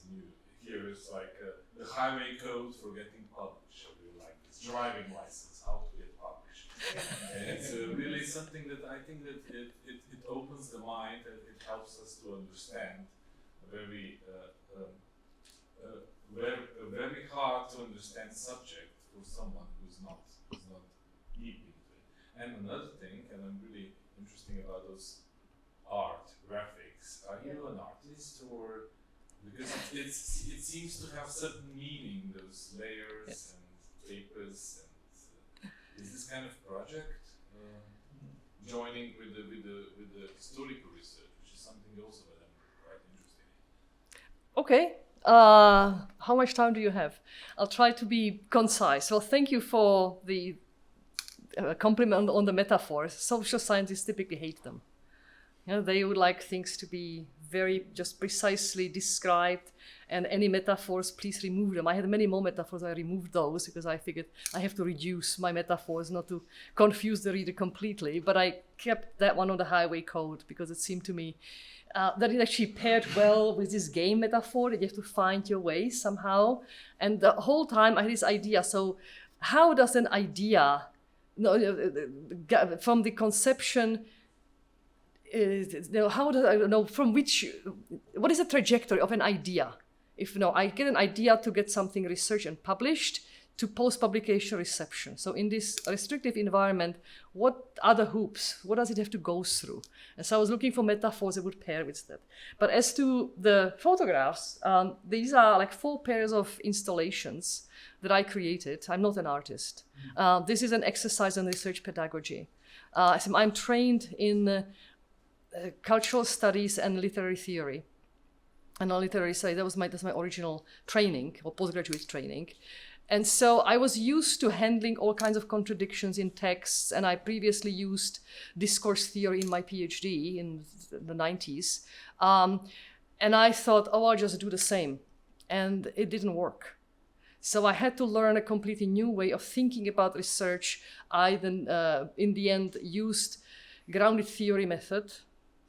Here is like the highway code for getting published. I really like this driving license, how to get published. And it's really something that I think that it opens the mind and it helps us to understand a very hard to understand subject for someone who's not deep into it. And another thing, and I'm really interested about those art graphics. Are you an artist, or because it seems to have certain meaning, those layers and papers, and is this kind of project joining with the historical research, which is something also that I'm quite interested in. Okay. How much time do you have? I'll try to be concise. Well, thank you for the compliment on the metaphors. Social scientists typically hate them. They would like things to be very just precisely described, and any metaphors, please remove them. I had many more metaphors, I removed those because I figured I have to reduce my metaphors not to confuse the reader completely, but I kept that one on the highway code because it seemed to me that it actually paired well with this game metaphor, that you have to find your way somehow. And the whole time I had this idea, so how does an idea, from the conception, how do I know from which, what is the trajectory of an idea? If I get an idea to get something researched and published, to post-publication reception. So in this restrictive environment, what are the hoops? What does it have to go through? And so I was looking for metaphors that would pair with that. But as to the photographs, these are like 4 pairs of installations that I created. I'm not an artist. This is an exercise in research pedagogy. I'm trained in cultural studies and literary theory. And on literary studies, that's my original training, or postgraduate training. And so I was used to handling all kinds of contradictions in texts, and I previously used discourse theory in my PhD in the 90s. And I thought, I'll just do the same. And it didn't work. So I had to learn a completely new way of thinking about research. I then, in the end, used grounded theory method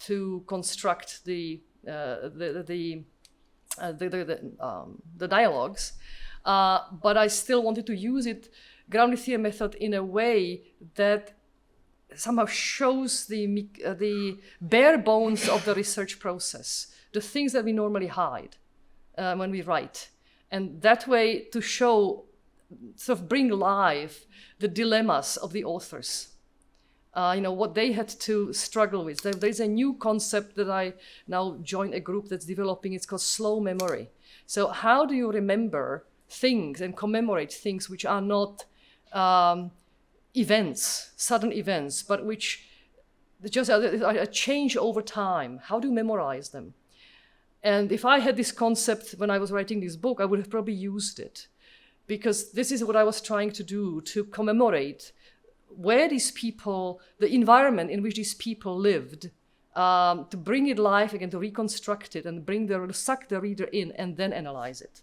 to construct the dialogues. but I still wanted to use it, grounded theory method, in a way that somehow shows the bare bones of the research process, the things that we normally hide when we write. And that way to show, sort of bring alive the dilemmas of the authors. What they had to struggle with. There's a new concept that I now join a group that's developing. It's called slow memory. So how do you remember things and commemorate things which are not events, sudden events, but which just a change over time? How do you memorize them? And if I had this concept when I was writing this book, I would have probably used it, because this is what I was trying to do, to commemorate where these people, the environment in which these people lived, to bring it live again, to reconstruct it and suck the reader in and then analyze it.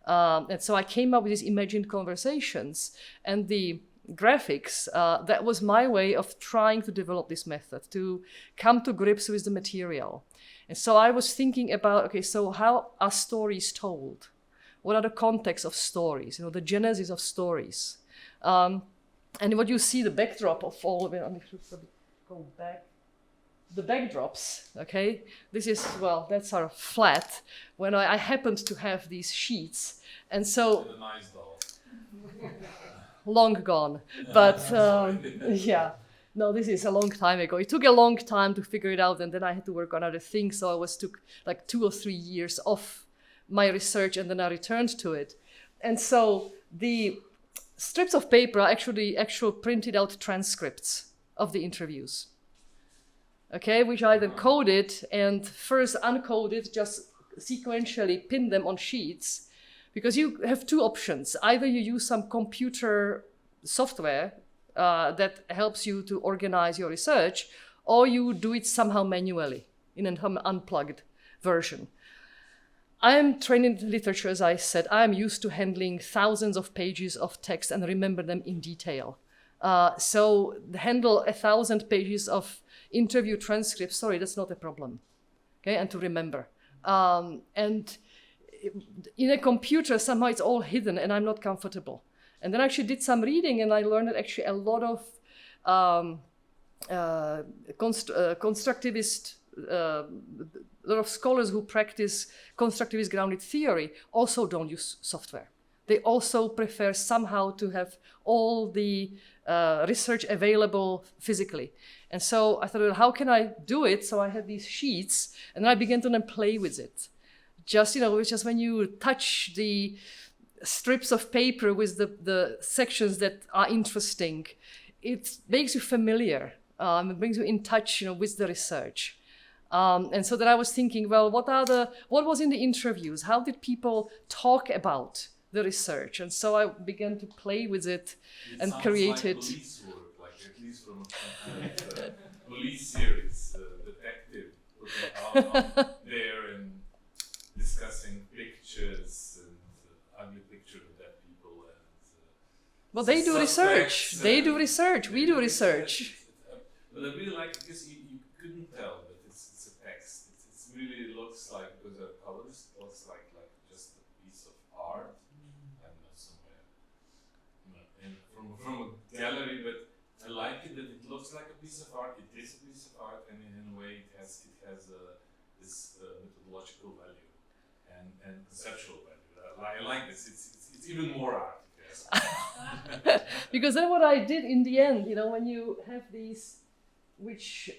And so I came up with these imagined conversations and the graphics. That was my way of trying to develop this method, to come to grips with the material. And so I was thinking about, okay, so how are stories told? What are the contexts of stories? The genesis of stories. And what you see, the backdrop of all of it, I should probably go back. The backdrops, okay? This is, well, that's our flat, when I happened to have these sheets. And so, a nice doll. long gone, but yeah. No, this is a long time ago. It took a long time to figure it out, and then I had to work on other things. So I took like 2 or 3 years off my research, and then I returned to it. And so the strips of paper are actually printed out transcripts of the interviews, okay, which I then coded and first uncoded, just sequentially pin them on sheets, because you have 2 options. Either you use some computer software that helps you to organize your research, or you do it somehow manually in an unplugged version. I am trained in literature, as I said. I am used to handling thousands of pages of text and remember them in detail. So handle 1,000 pages of interview transcripts, sorry, that's not a problem, okay, and to remember. And in a computer, somehow it's all hidden and I'm not comfortable. And then I actually did some reading and I learned that actually a lot of constructivist, a lot of scholars who practice constructivist grounded theory also don't use software. They also prefer somehow to have all the research available physically. And so I thought, well, how can I do it? So I had these sheets and I began to then play with it. Just, just when you touch the strips of paper with the sections that are interesting, it makes you familiar. It brings you in touch, with the research. And so that I was thinking, well, what was in the interviews? How did people talk about the research? And so I began to play with it and create it. Police work, like at least from a police series, detective out there and discussing pictures and ugly pictures of dead people. And, well, they do research. They do research. We do research. But I really like it because you couldn't tell that it's a text. It really looks like, because the colors, it looks like just a piece of art. I don't know, somewhere from a gallery, but I like it that it looks like a piece of art. It is a piece of art, and in a way, it has this methodological value and conceptual value. I like this. It's even more art. Yes. Because then what I did in the end, when you have these, which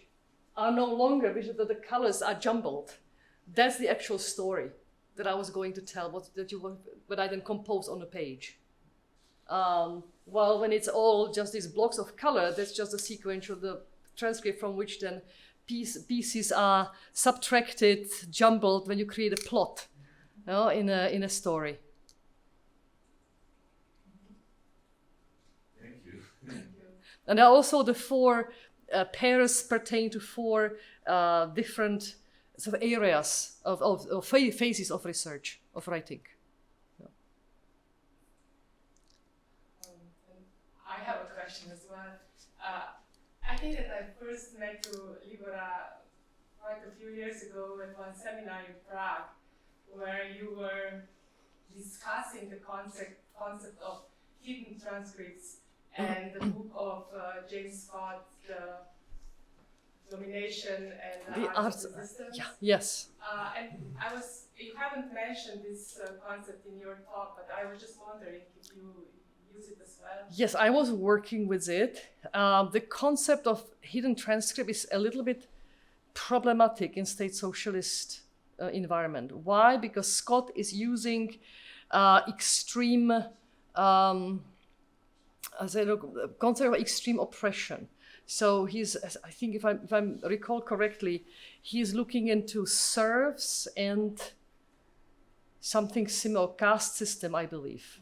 are no longer, which the colors are jumbled, that's the actual story that I was going to tell, what I then compose on the page. While when it's all just these blocks of color, that's just a sequential, the transcript from which then pieces are subtracted, jumbled when you create a plot, in a story. Thank you. And also the 4 pairs pertain to 4 different sort of areas of phases of research, of writing. Yeah. I have a question as well. I think that I first met Libora quite a few years ago at one seminar in Prague, where you were discussing the concept of hidden transcripts and the book of James Scott, The Domination and the Arts of Resistance. Yeah, yes. And you haven't mentioned this concept in your talk, but I was just wondering if you use it as well. Yes, I was working with it. The concept of hidden transcript is a little bit problematic in state socialist environment. Why? Because Scott is using extreme, concept of extreme oppression. So he's, I think if I recall correctly, he's looking into serfs and something similar, caste system, I believe,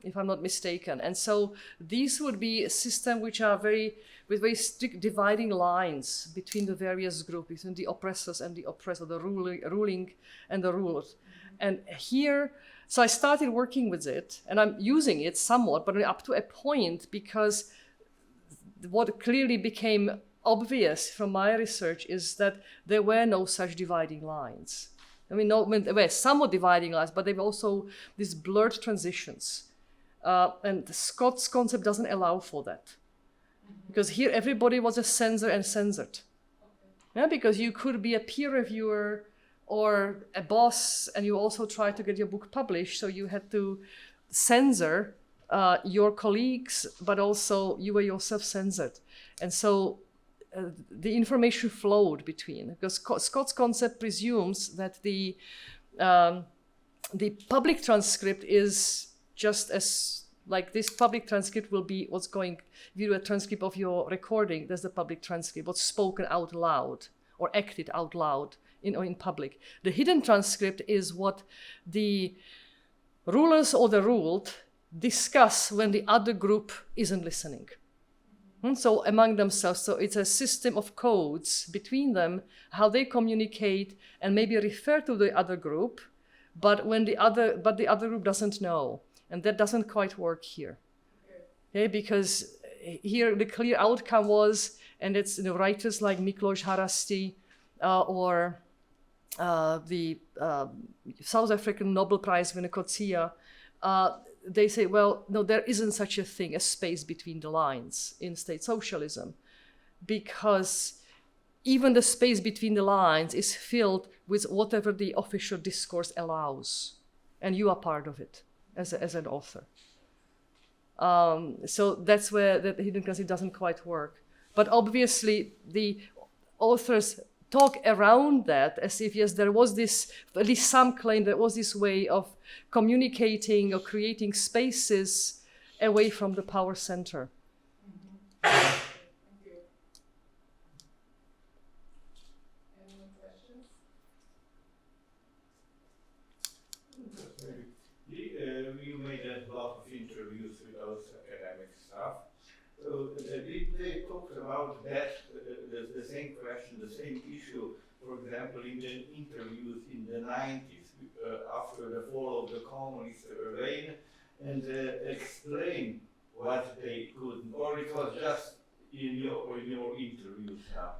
if I'm not mistaken. And so these would be a system which are with very strict dividing lines between the various groups, between the oppressors and the oppressor, the ruling and the ruled. And here, so I started working with it, and I'm using it somewhat, but up to a point, because what clearly became obvious from my research is that there were no such dividing lines. I mean, there were somewhat dividing lines, but there were also these blurred transitions. And Scott's concept doesn't allow for that. Because here everybody was a censor and censored. Yeah, because you could be a peer reviewer or a boss, and you also tried to get your book published, so you had to censor your colleagues, but also you were yourself censored. And so the information flowed between, because Scott's concept presumes that the public transcript is just as, like this public transcript will be what's going, if you do a transcript of your recording, there's the public transcript, what's spoken out loud or acted out loud in public. The hidden transcript is what the rulers or the ruled discuss when the other group isn't listening. So among themselves, so it's a system of codes between them, how they communicate and maybe refer to the other group, but the other group doesn't know. And that doesn't quite work here. Okay, because here the clear outcome was, and it's writers like Miklos Haraszti or the South African Nobel Prize winner Coetzee, they say, well, no, there isn't such a thing as space between the lines in state socialism, because even the space between the lines is filled with whatever the official discourse allows, and you are part of it as an author. So that's where the hidden concept doesn't quite work. But obviously, the authors talk around that as if, yes, there was this, at least some claim there was this way of communicating or creating spaces away from the power center. Thank you. Any more questions? You made a lot of interviews with those academic staff. So they talked about that, the same question, the same issue, for example, in the interviews in the 90s, after the fall of the communist reign, and explain what they could, or it was just in your interviews now?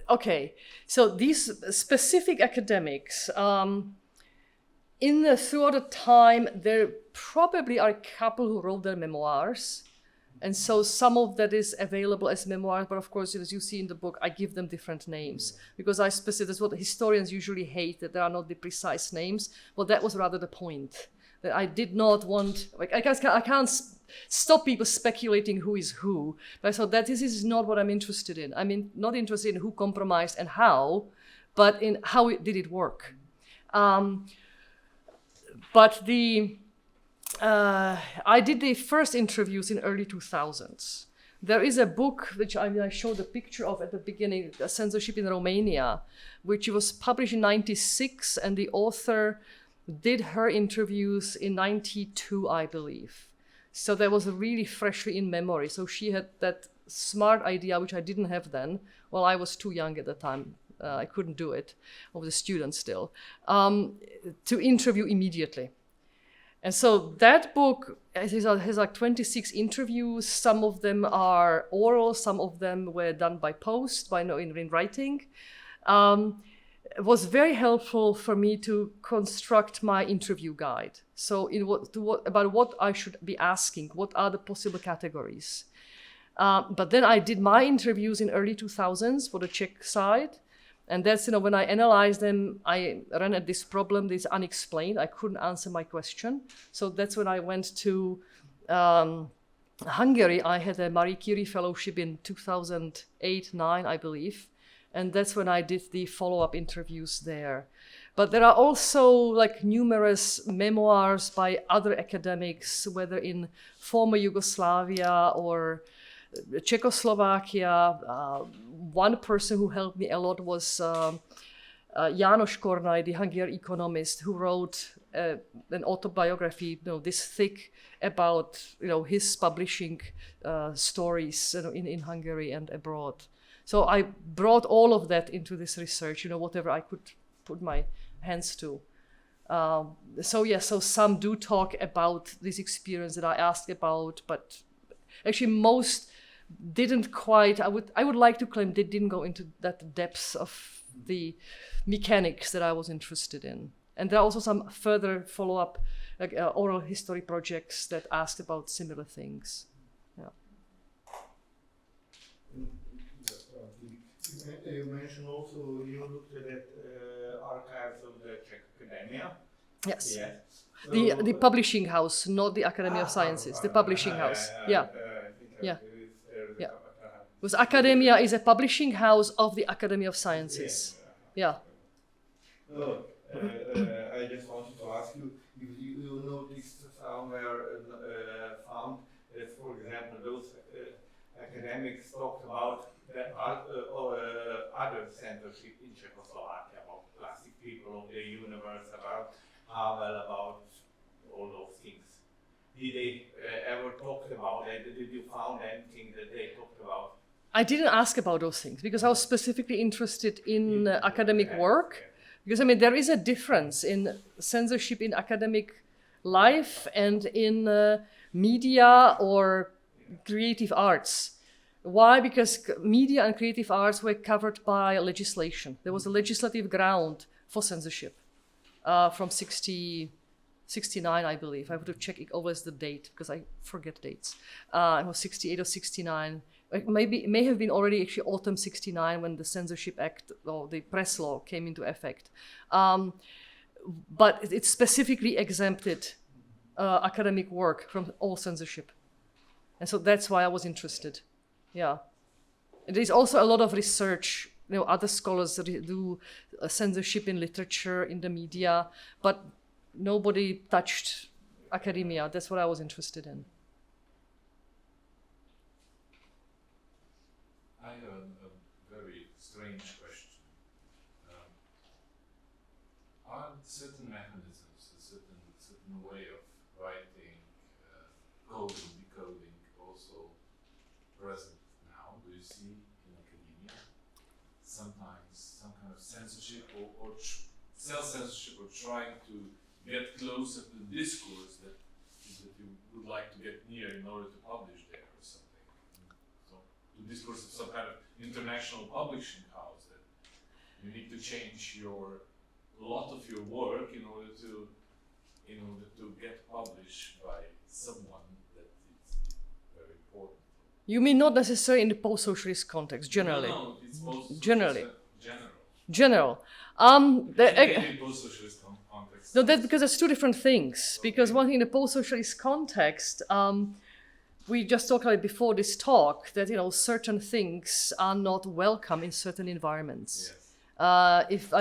Okay, so these specific academics, throughout the time, there probably are a couple who wrote their memoirs. And so some of that is available as memoirs, but of course, as you see in the book, I give them different names because that's what historians usually hate, that there are not the precise names. Well, that was rather the point, that I did not want, I can't stop people speculating who is who. But I thought that this is not what I'm interested in. I'm not interested in who compromised and how, but in how did it work. But I did the first interviews in early 2000s. There is a book which I showed a picture of at the beginning, Censorship in Romania, which was published in 96, and the author did her interviews in 92, I believe. So that was really freshly in memory. So she had that smart idea, which I didn't have then. Well, I was too young at the time. I couldn't do it. I was a student still. To interview immediately. And so that book has like 26 interviews. Some of them are oral, some of them were done by post, in writing. was very helpful for me to construct my interview guide. So about what I should be asking, what are the possible categories. But then I did my interviews in early 2000s for the Czech side. And that's, when I analyzed them, I ran at this problem, this unexplained. I couldn't answer my question. So that's when I went to Hungary. I had a Marie Curie fellowship in 2008-9, I believe. And that's when I did the follow-up interviews there. But there are also like numerous memoirs by other academics, whether in former Yugoslavia or Czechoslovakia. One person who helped me a lot was János Kornai, the Hungarian economist, who wrote an autobiography, this thick, about his publishing stories in Hungary and abroad. So I brought all of that into this research, whatever I could put my hands to. So some do talk about this experience that I asked about, but actually most didn't quite. I would like to claim they didn't go into that depths of the mechanics that I was interested in. And there are also some further follow-up oral history projects that asked about similar things. Yeah. You mentioned also you looked at archives of the Czech Academia. Yes. Yes. The publishing house, not the Academy of Sciences. The publishing house. Yeah. Yeah. Yeah. Because Academia is a publishing house of the Academy of Sciences. Yeah. I just wanted to ask you if you noticed somewhere found that, for example, those academics talked about the other censorship in Czechoslovakia, about plastic people of the universe, about Havel, about all those things. Did they ever talk about it? Did you found anything that they talked about? I didn't ask about those things because I was specifically interested in academic work. Because there is a difference in censorship in academic life and in media or creative arts. Why? Because media and creative arts were covered by legislation. There was a legislative ground for censorship from 69, I believe. I have to check always the date because I forget dates. It was 68 or 69. It may have been already actually autumn 69 when the Censorship Act or the press law came into effect. But it specifically exempted academic work from all censorship. And so that's why I was interested. Yeah. There's also a lot of research. Other scholars do censorship in literature, in the media, but nobody touched academia. That's what I was interested in. I have a very strange question. Are certain mechanisms, a certain way of writing, coding, decoding, also present now? Do you see in academia sometimes some kind of censorship or self-censorship, or trying to get closer to the discourse that you would like to get near in order to publish there or something? So the discourse of some kind of international publishing house that you need to change a lot of your work in order to get published by someone that is very important. You mean not necessarily in the post-socialist context, generally? No, it's generally. General. Post-socialist context. No, that's because there's two different things. Because one thing in the post-socialist context, we just talked about it before this talk, that certain things are not welcome in certain environments. Yes.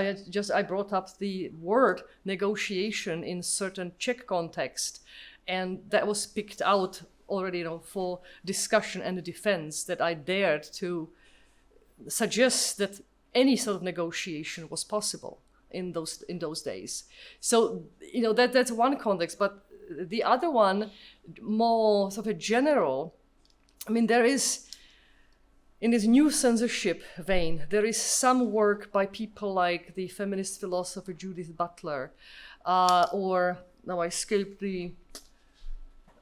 I brought up the word negotiation in certain Czech context, and that was picked out already, for discussion and defense, that I dared to suggest that any sort of negotiation was possible in those days. So that's one context, but the other one, more sort of a general. There is, in this new censorship vein, there is some work by people like the feminist philosopher Judith Butler, or now I escaped the.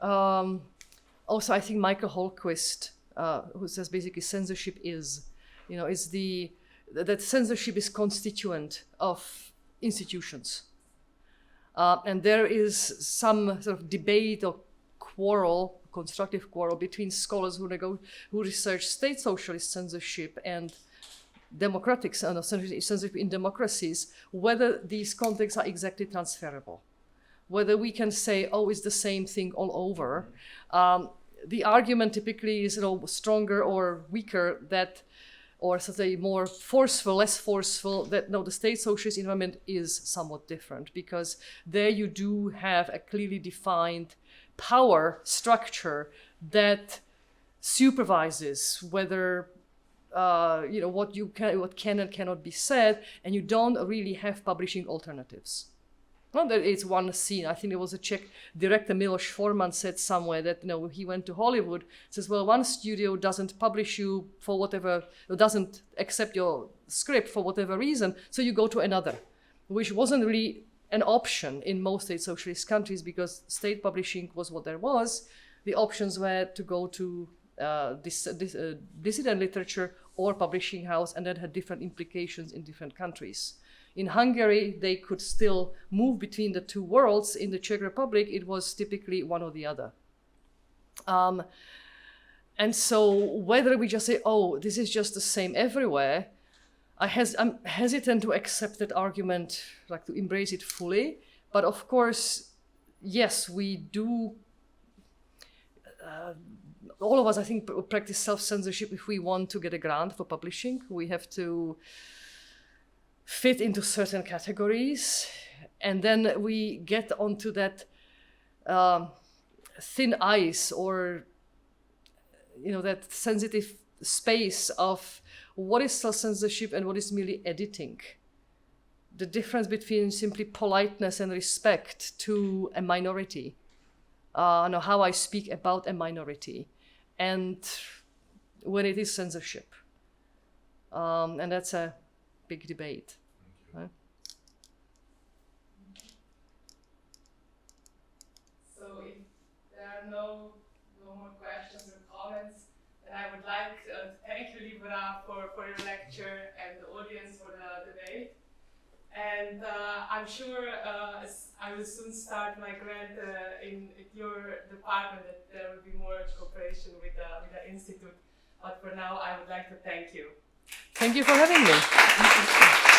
Also, I think Michael Holquist, who says basically censorship is the that censorship is constituent of institutions. And there is some sort of debate or quarrel, constructive quarrel, between scholars who research state socialist censorship and democratic censorship in democracies, whether these contexts are exactly transferable, whether we can say, oh, it's the same thing all over. The argument typically is stronger or weaker, that, or so to say more forceful, less forceful, that no, the state socialist environment is somewhat different, because there you do have a clearly defined power structure that supervises whether what can and cannot be said, and you don't really have publishing alternatives. Well, there is one scene, I think it was a Czech director, Miloš Forman, said somewhere that he went to Hollywood, says, well, one studio doesn't publish you for whatever, doesn't accept your script for whatever reason, so you go to another, which wasn't really an option in most state socialist countries, because state publishing was what there was. The options were to go to dissident literature or publishing house, and that had different implications in different countries. In Hungary, they could still move between the two worlds. In the Czech Republic, it was typically one or the other. And so whether we just say, oh, this is just the same everywhere, I'm hesitant to accept that argument, like to embrace it fully. But of course, yes, we do, all of us, I think, practice self-censorship if we want to get a grant for publishing. We have to fit into certain categories, and then we get onto that thin ice, or that sensitive space of what is self-censorship and what is merely editing. The difference between simply politeness and respect to a minority, how I speak about a minority, and when it is censorship. And that's a big debate. Right? So if there are no more questions or comments, then I would like to thank you, Libora, for your lecture, and the audience for the debate. And I'm sure I will soon start my grant in your department, that there will be more cooperation with the Institute. But for now, I would like to thank you. Thank you for having me.